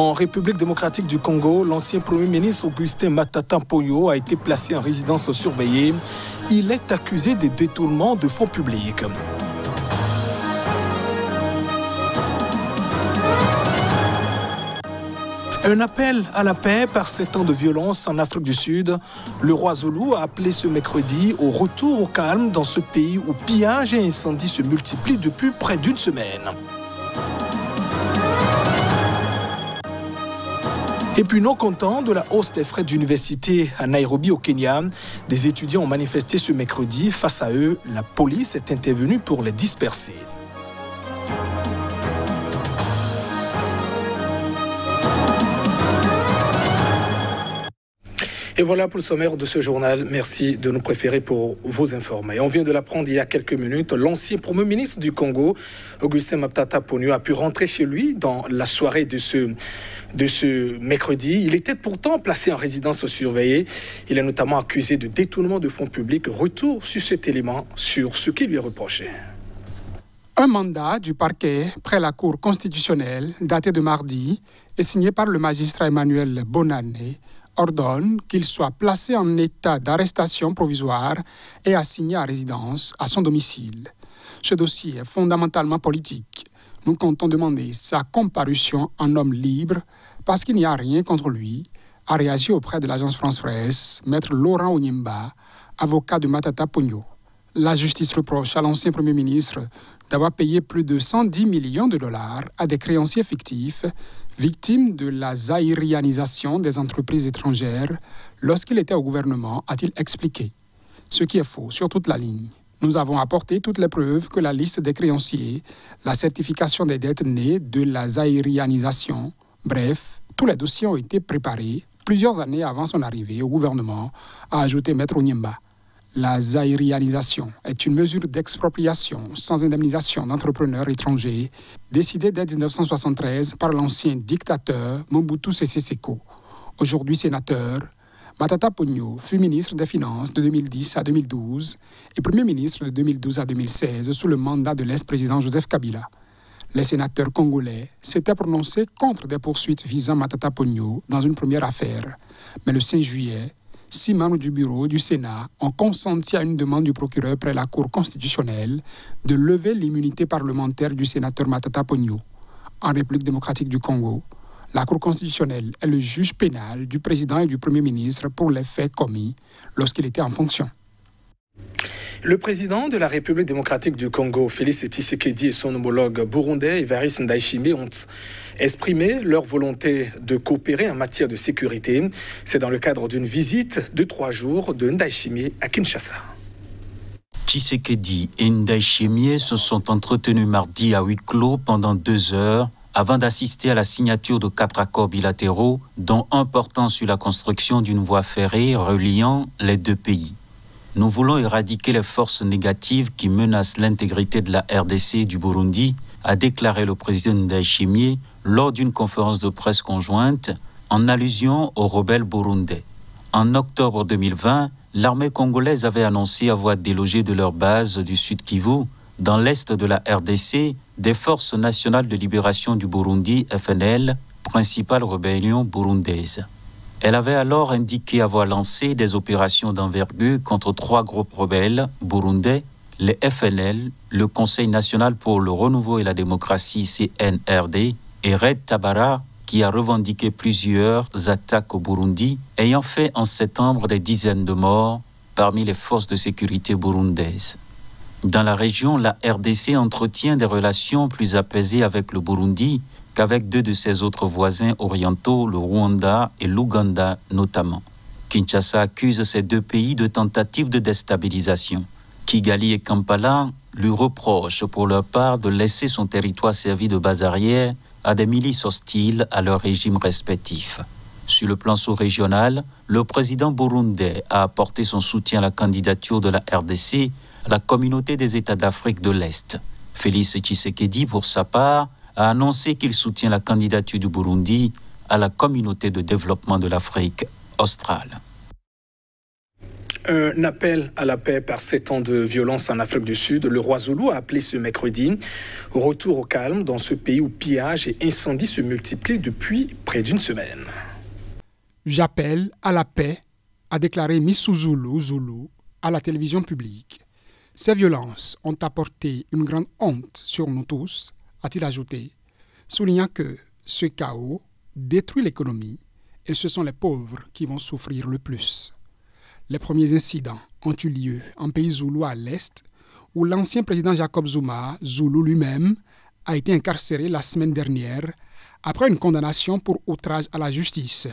En République démocratique du Congo, l'ancien Premier ministre Augustin Matata Ponyo a été placé en résidence surveillée. Il est accusé de détournement de fonds publics. Un appel à la paix par 7 ans de violence en Afrique du Sud. Le roi Zoulou a appelé ce mercredi au retour au calme dans ce pays où pillages et incendies se multiplient depuis près d'une semaine. Et puis non content de la hausse des frais d'université à Nairobi au Kenya, des étudiants ont manifesté ce mercredi. Face à eux, la police est intervenue pour les disperser. Et voilà pour le sommaire de ce journal. Merci de nous préférer pour vous informer. On vient de l'apprendre il y a quelques minutes. L'ancien Premier ministre du Congo, Augustin Matata Ponyo, a pu rentrer chez lui dans la soirée de ce mercredi. Il était pourtant placé en résidence surveillée. Il est notamment accusé de détournement de fonds publics. Retour sur cet élément, sur ce qui lui est reproché. Un mandat du parquet près la Cour constitutionnelle, daté de mardi, et signé par le magistrat Emmanuel Bonané, ordonne qu'il soit placé en état d'arrestation provisoire et assigné à résidence à son domicile. Ce dossier est fondamentalement politique. Nous comptons demander sa comparution en homme libre parce qu'il n'y a rien contre lui, a réagi auprès de l'agence France-Presse, maître Laurent Onyemba, avocat de Matata Ponyo. La justice reproche à l'ancien Premier ministre d'avoir payé plus de 110 millions de dollars à des créanciers fictifs, victimes de la zaïrianisation des entreprises étrangères lorsqu'il était au gouvernement, a-t-il expliqué. Ce qui est faux sur toute la ligne. Nous avons apporté toutes les preuves que la liste des créanciers, la certification des dettes nées de la zaïrianisation, bref, tous les dossiers ont été préparés plusieurs années avant son arrivée au gouvernement, a ajouté maître Onyemba. La zaïrianisation est une mesure d'expropriation sans indemnisation d'entrepreneurs étrangers décidée dès 1973 par l'ancien dictateur Mobutu Sese Seko. Aujourd'hui sénateur, Matata Ponyo fut ministre des Finances de 2010 à 2012 et Premier ministre de 2012 à 2016 sous le mandat de l'ex-président Joseph Kabila. Les sénateurs congolais s'étaient prononcés contre des poursuites visant Matata Ponyo dans une première affaire. Mais le 5 juillet, 6 membres du bureau du Sénat ont consenti à une demande du procureur près la Cour constitutionnelle de lever l'immunité parlementaire du sénateur Matata Ponyo. En République démocratique du Congo, la Cour constitutionnelle est le juge pénal du président et du Premier ministre pour les faits commis lorsqu'il était en fonction. Le président de la République démocratique du Congo, Félix Tshisekedi, et son homologue burundais, Evariste Ndayishimiye, ont exprimé leur volonté de coopérer en matière de sécurité. C'est dans le cadre d'une visite de 3 jours de Ndayishimiye à Kinshasa. Tshisekedi et Ndayishimiye se sont entretenus mardi à huis clos pendant 2 heures avant d'assister à la signature de 4 accords bilatéraux, dont un portant sur la construction d'une voie ferrée reliant les 2 pays. Nous voulons éradiquer les forces négatives qui menacent l'intégrité de la RDC et du Burundi, a déclaré le président Ndayishimiye lors d'une conférence de presse conjointe en allusion aux rebelles burundais. En octobre 2020, l'armée congolaise avait annoncé avoir délogé de leur base du Sud Kivu, dans l'est de la RDC, des forces nationales de libération du Burundi, FNL, principale rébellion burundaise. Elle avait alors indiqué avoir lancé des opérations d'envergure contre 3 groupes rebelles burundais, les FNL, le Conseil national pour le renouveau et la démocratie CNRD et Red Tabara, qui a revendiqué plusieurs attaques au Burundi, ayant fait en septembre des dizaines de morts parmi les forces de sécurité burundaises. Dans la région, la RDC entretient des relations plus apaisées avec le Burundi qu'avec 2 de ses autres voisins orientaux, le Rwanda et l'Ouganda notamment. Kinshasa accuse ces 2 pays de tentatives de déstabilisation. Kigali et Kampala lui reprochent pour leur part de laisser son territoire servi de base arrière à des milices hostiles à leurs régimes respectifs. Sur le plan sous-régional, le président burundais a apporté son soutien à la candidature de la RDC à la communauté des États d'Afrique de l'Est. Félix Tshisekedi, pour sa part, a annoncé qu'il soutient la candidature du Burundi à la communauté de développement de l'Afrique australe. Un appel à la paix par 7 ans de violence en Afrique du Sud. Le roi Zoulou a appelé ce mercredi au retour au calme dans ce pays où pillages et incendies se multiplient depuis près d'une semaine. J'appelle à la paix, a déclaré Missou Zoulou à la télévision publique. Ces violences ont apporté une grande honte sur nous tous, a-t-il ajouté, soulignant que ce chaos détruit l'économie et ce sont les pauvres qui vont souffrir le plus. Les premiers incidents ont eu lieu en pays zoulou à l'Est, où l'ancien président Jacob Zuma, Zoulou lui-même, a été incarcéré la semaine dernière après une condamnation pour outrage à la justice.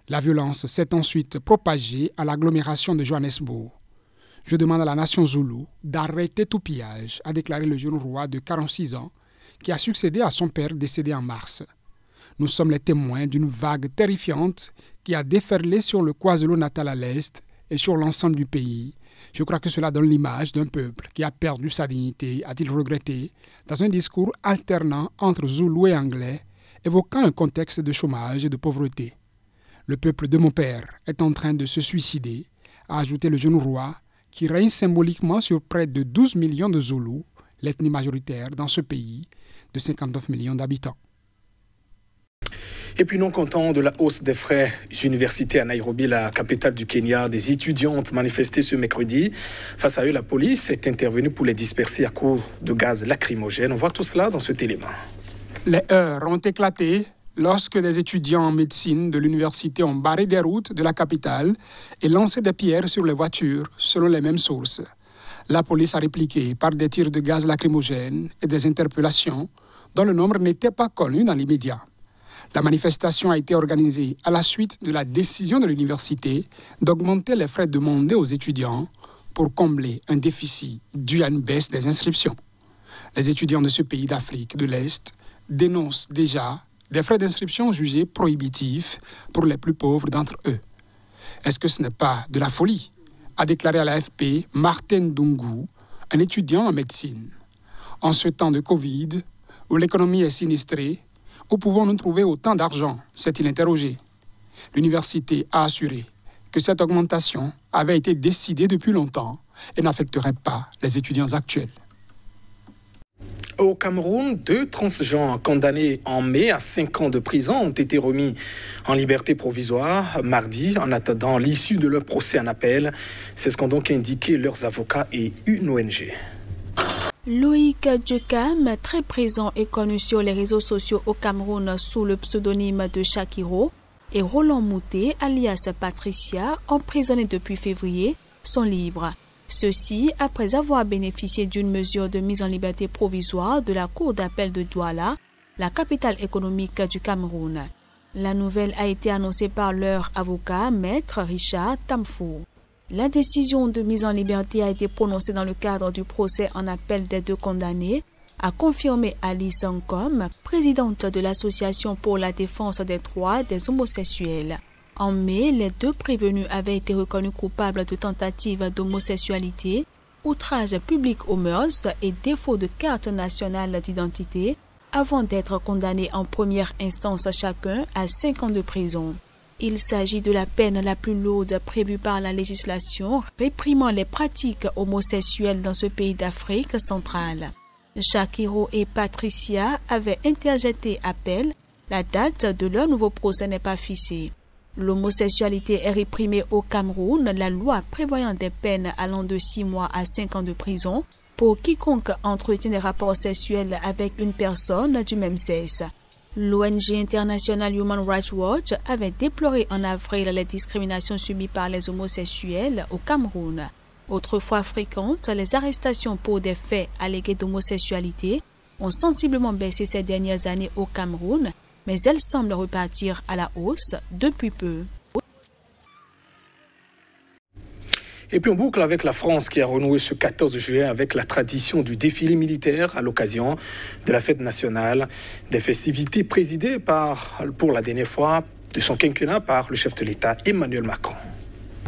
La violence s'est ensuite propagée à l'agglomération de Johannesburg. Je demande à la nation zoulou d'arrêter tout pillage, a déclaré le jeune roi de 46 ans qui a succédé à son père décédé en mars. Nous sommes les témoins d'une vague terrifiante qui a déferlé sur le KwaZulu-Natal à l'Est et sur l'ensemble du pays. Je crois que cela donne l'image d'un peuple qui a perdu sa dignité, a-t-il regretté, dans un discours alternant entre zoulou et anglais, évoquant un contexte de chômage et de pauvreté. Le peuple de mon père est en train de se suicider, a ajouté le jeune roi, qui règne symboliquement sur près de 12 millions de Zoulous, l'ethnie majoritaire dans ce pays de 59 millions d'habitants. Et puis non content de la hausse des frais universitaires à Nairobi, la capitale du Kenya, des étudiantes manifestaient ce mercredi. Face à eux, la police est intervenue pour les disperser à cause de gaz lacrymogène. On voit tout cela dans cet élément. Les heurts ont éclaté lorsque des étudiants en médecine de l'université ont barré des routes de la capitale et lancé des pierres sur les voitures, selon les mêmes sources. La police a répliqué par des tirs de gaz lacrymogène et des interpellations dont le nombre n'était pas connu dans l'immédiat. La manifestation a été organisée à la suite de la décision de l'université d'augmenter les frais demandés aux étudiants pour combler un déficit dû à une baisse des inscriptions. Les étudiants de ce pays d'Afrique de l'Est dénoncent déjà des frais d'inscription jugés prohibitifs pour les plus pauvres d'entre eux. Est-ce que ce n'est pas de la folie, a déclaré à l'AFP Martin Dungu, un étudiant en médecine. En ce temps de Covid, où l'économie est sinistrée, où pouvons-nous trouver autant d'argent, s'est-il interrogé. L'université a assuré que cette augmentation avait été décidée depuis longtemps et n'affecterait pas les étudiants actuels. Au Cameroun, 2 transgenres condamnés en mai à 5 ans de prison ont été remis en liberté provisoire mardi en attendant l'issue de leur procès en appel. C'est ce qu'ont donc indiqué leurs avocats et une ONG. Loïc Djekam, très présent et connu sur les réseaux sociaux au Cameroun sous le pseudonyme de Shakiro, et Roland Mouté, alias Patricia, emprisonnés depuis février, sont libres. Ceci après avoir bénéficié d'une mesure de mise en liberté provisoire de la Cour d'appel de Douala, la capitale économique du Cameroun. La nouvelle a été annoncée par leur avocat, maître Richard Tamfou. La décision de mise en liberté a été prononcée dans le cadre du procès en appel des 2 condamnés, a confirmé Alice Nkom, présidente de l'Association pour la défense des droits des homosexuels. En mai, les 2 prévenus avaient été reconnus coupables de tentative d'homosexualité, outrage public aux mœurs et défaut de carte nationale d'identité, avant d'être condamnés en première instance chacun à 5 ans de prison. Il s'agit de la peine la plus lourde prévue par la législation réprimant les pratiques homosexuelles dans ce pays d'Afrique centrale. Shakiro et Patricia avaient interjeté appel. La date de leur nouveau procès n'est pas fixée. L'homosexualité est réprimée au Cameroun, la loi prévoyant des peines allant de 6 mois à 5 ans de prison pour quiconque entretient des rapports sexuels avec une personne du même sexe. L'ONG internationale Human Rights Watch avait déploré en avril les discriminations subies par les homosexuels au Cameroun. Autrefois fréquentes, les arrestations pour des faits allégués d'homosexualité ont sensiblement baissé ces dernières années au Cameroun, mais elles semblent repartir à la hausse depuis peu. Et puis on boucle avec la France qui a renoué ce 14 juillet avec la tradition du défilé militaire à l'occasion de la fête nationale, des festivités présidées pour la dernière fois de son quinquennat par le chef de l'État Emmanuel Macron.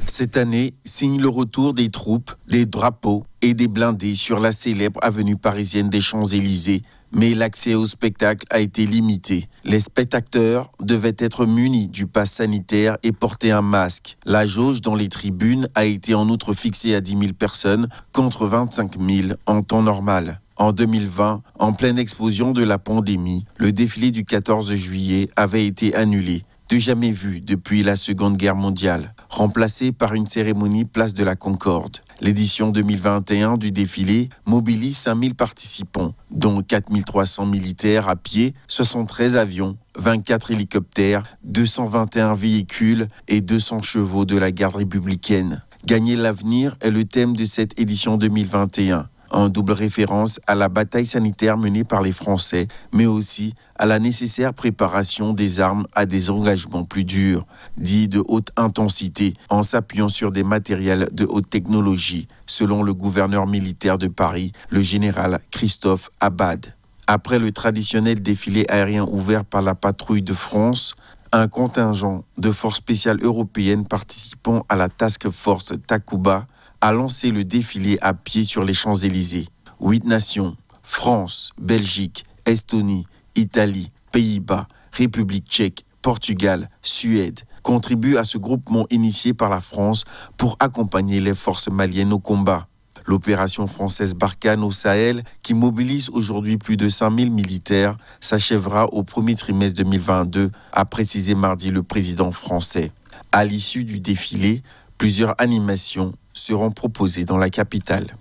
Cette année signe le retour des troupes, des drapeaux et des blindés sur la célèbre avenue parisienne des Champs-Élysées mais l'accès au spectacle a été limité. Les spectateurs devaient être munis du pass sanitaire et porter un masque. La jauge dans les tribunes a été en outre fixée à 10 000 personnes contre 25 000 en temps normal. En 2020, en pleine explosion de la pandémie, le défilé du 14 juillet avait été annulé, de jamais vu depuis la Seconde Guerre mondiale, remplacé par une cérémonie place de la Concorde. L'édition 2021 du défilé mobilise 5 000 participants, dont 4 300 militaires à pied, 73 avions, 24 hélicoptères, 221 véhicules et 200 chevaux de la garde républicaine. Gagner l'avenir est le thème de cette édition 2021. En double référence à la bataille sanitaire menée par les Français, mais aussi à la nécessaire préparation des armes à des engagements plus durs, dits de haute intensité, en s'appuyant sur des matériels de haute technologie, selon le gouverneur militaire de Paris, le général Christophe Abad. Après le traditionnel défilé aérien ouvert par la patrouille de France, un contingent de forces spéciales européennes participant à la Task Force Takuba a lancé le défilé à pied sur les Champs-Élysées. 8 nations, France, Belgique, Estonie, Italie, Pays-Bas, République tchèque, Portugal, Suède, contribuent à ce groupement initié par la France pour accompagner les forces maliennes au combat. L'opération française Barkhane au Sahel, qui mobilise aujourd'hui plus de 5 000 militaires, s'achèvera au premier trimestre 2022, a précisé mardi le président français. À l'issue du défilé, plusieurs animations seront proposées dans la capitale.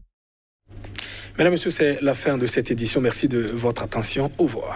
Mesdames et messieurs, c'est la fin de cette édition. Merci de votre attention. Au revoir.